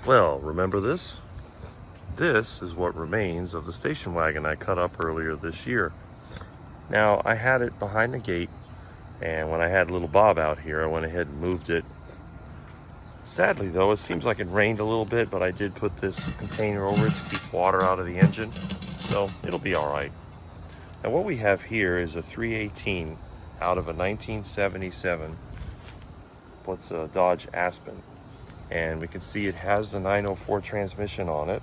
Well, remember this? This is what remains of the station wagon I cut up earlier this year. Now, I had it behind the gate, and when I had little Bob out here, I went ahead and moved it. Sadly, though, it seems like it rained a little bit, but I did put this container over it to keep water out of the engine, so it'll be all right. Now, what we have here is a 318 out of a 1977 what's a Dodge Aspen, and we can see it has the 904 transmission on it.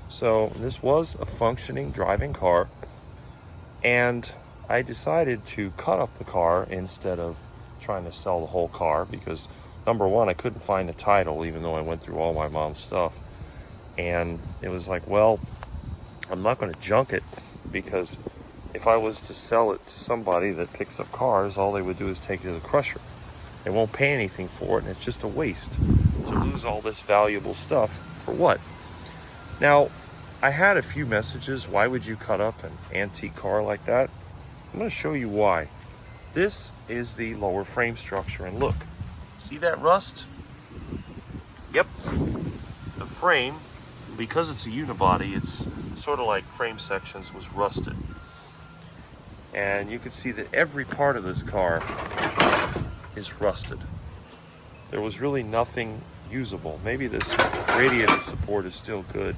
So this was a functioning driving car, and I decided to cut up the car instead of trying to sell the whole car because number one, I couldn't find a title even though I went through all my mom's stuff, and it was like, well, I'm not going to junk it because if I was to sell it to somebody that picks up cars, all they would do is take it to the crusher. They won't pay anything for it, and it's just a waste to lose all this valuable stuff for what? Now, I had a few messages. Why would you cut up an antique car like that? I'm going to show you why. This is the lower frame structure, and look, see that rust? Yep, the frame, because it's a unibody, it's sort of like frame sections was rusted. And you can see that every part of this car is rusted. There was really nothing usable. Maybe this radiator support is still good,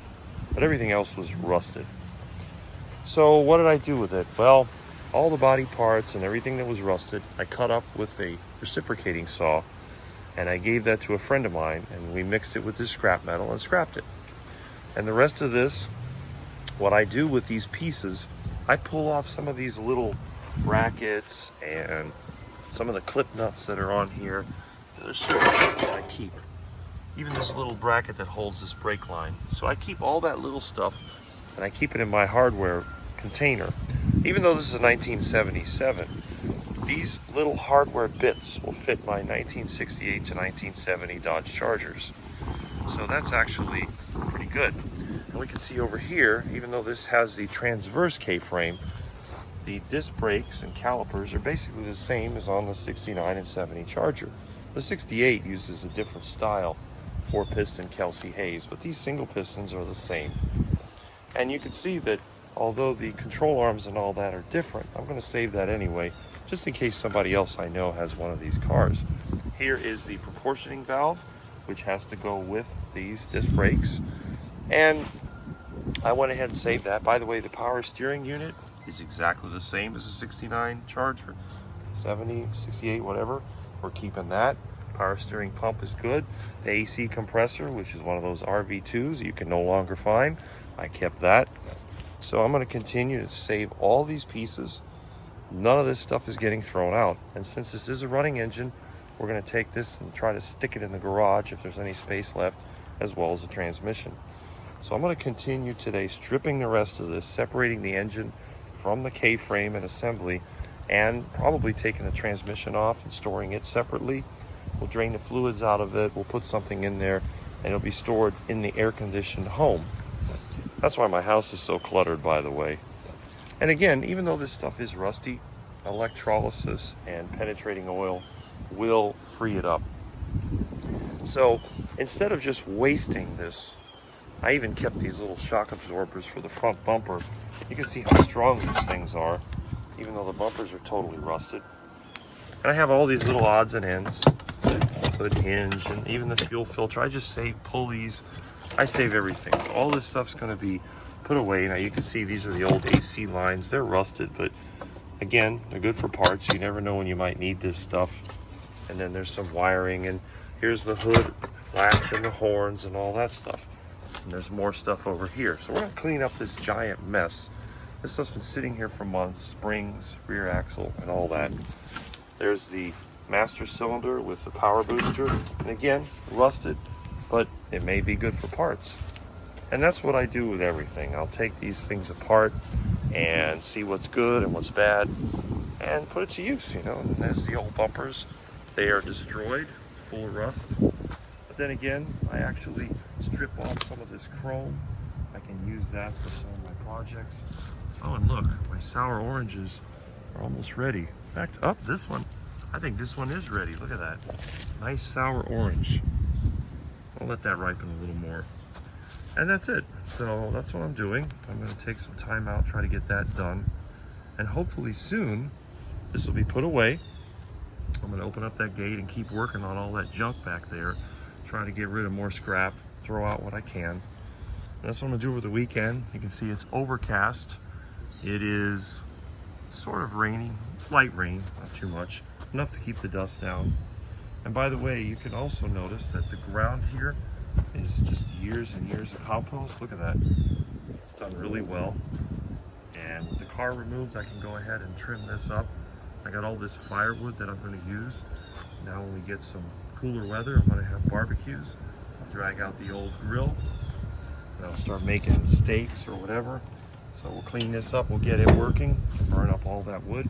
but everything else was rusted. So what did I do with it? Well, all the body parts and everything that was rusted, I cut up with a reciprocating saw, and I gave that to a friend of mine, and we mixed it with this scrap metal and scrapped it. And the rest of this, what I do with these pieces, I pull off some of these little brackets and some of the clip nuts that are on here. There's certain things that I keep. Even this little bracket that holds this brake line. So I keep all that little stuff, and I keep it in my hardware container. Even though this is a 1977, these little hardware bits will fit my 1968 to 1970 Dodge Chargers. So that's actually pretty good. And we can see over here, even though this has the transverse K-frame, the disc brakes and calipers are basically the same as on the 69 and 70 Charger. The 68 uses a different style, 4-piston Kelsey Hayes, but these single pistons are the same. And you can see that although the control arms and all that are different, I'm going to save that anyway, just in case somebody else I know has one of these cars. Here is the proportioning valve, which has to go with these disc brakes. And I went ahead and saved that. By the way, the power steering unit is exactly the same as a 69 Charger, 70, 68, whatever. We're keeping that. Power steering pump is good. The AC compressor, which is one of those RV2s you can no longer find, I kept that. So I'm going to continue to save all these pieces. None of this stuff is getting thrown out. And since this is a running engine, we're going to take this and try to stick it in the garage if there's any space left, as well as the transmission. So I'm going to continue today stripping the rest of this, separating the engine from the K-frame and assembly, and probably taking the transmission off and storing it separately. We'll drain the fluids out of it, we'll put something in there, and it'll be stored in the air-conditioned home. That's why my house is so cluttered, by the way. And again, even though this stuff is rusty, electrolysis and penetrating oil will free it up. So instead of just wasting this, I even kept these little shock absorbers for the front bumper. You can see how strong these things are, even though the bumpers are totally rusted. And I have all these little odds and ends, hood hinge, and even the fuel filter. I just save pulleys. I save everything. So all this stuff's going to be put away. Now you can see these are the old AC lines. They're rusted, but again, they're good for parts. You never know when you might need this stuff. And then there's some wiring, and here's the hood latch and the horns and all that stuff. And there's more stuff over here. So we're going to clean up this giant mess. This stuff's been sitting here for months. Springs, rear axle, and all that. There's the master cylinder with the power booster. And again, rusted, but it may be good for parts. And that's what I do with everything. I'll take these things apart and see what's good and what's bad and put it to use, you know. And there's the old bumpers. They are destroyed, full of rust. But then again, I actually strip off some of this chrome. I can use that for some of my projects. Oh, and look, my sour oranges are almost ready. In fact, this one, I think this one is ready. Look at that. Nice sour orange. I'll let that ripen a little more. And that's it. So that's what I'm doing. I'm going to take some time out, try to get that done. And hopefully soon, this will be put away. I'm going to open up that gate and keep working on all that junk back there. Trying to get rid of more scrap, throw out what I can. And that's what I'm going to do over the weekend. You can see it's overcast. It is sort of raining, light rain, not too much. Enough to keep the dust down. And by the way, you can also notice that the ground here is just years and years of compost. Look at that. It's done really well. And with the car removed, I can go ahead and trim this up. I got all this firewood that I'm going to use. Now when we get some cooler weather, I'm going to have barbecues. I'll drag out the old grill and I'll start making steaks or whatever. So we'll clean this up, we'll get it working, burn up all that wood.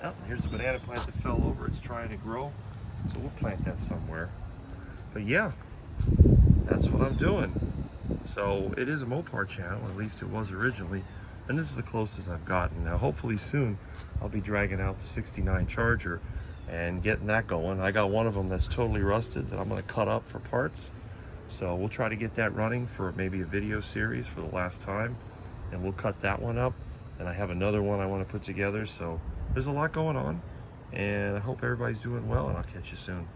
Oh, here's the banana plant that fell over. It's trying to grow, so we'll plant that somewhere. But yeah, that's what I'm doing. So it is a Mopar channel, at least it was originally, and this is the closest I've gotten. Now hopefully soon I'll be dragging out the 69 Charger and getting that going. I got one of them that's totally rusted that I'm going to cut up for parts. So we'll try to get that running for maybe a video series for the last time, and we'll cut that one up. And I have another one I want to put together. So there's a lot going on, and I hope everybody's doing well, and I'll catch you soon.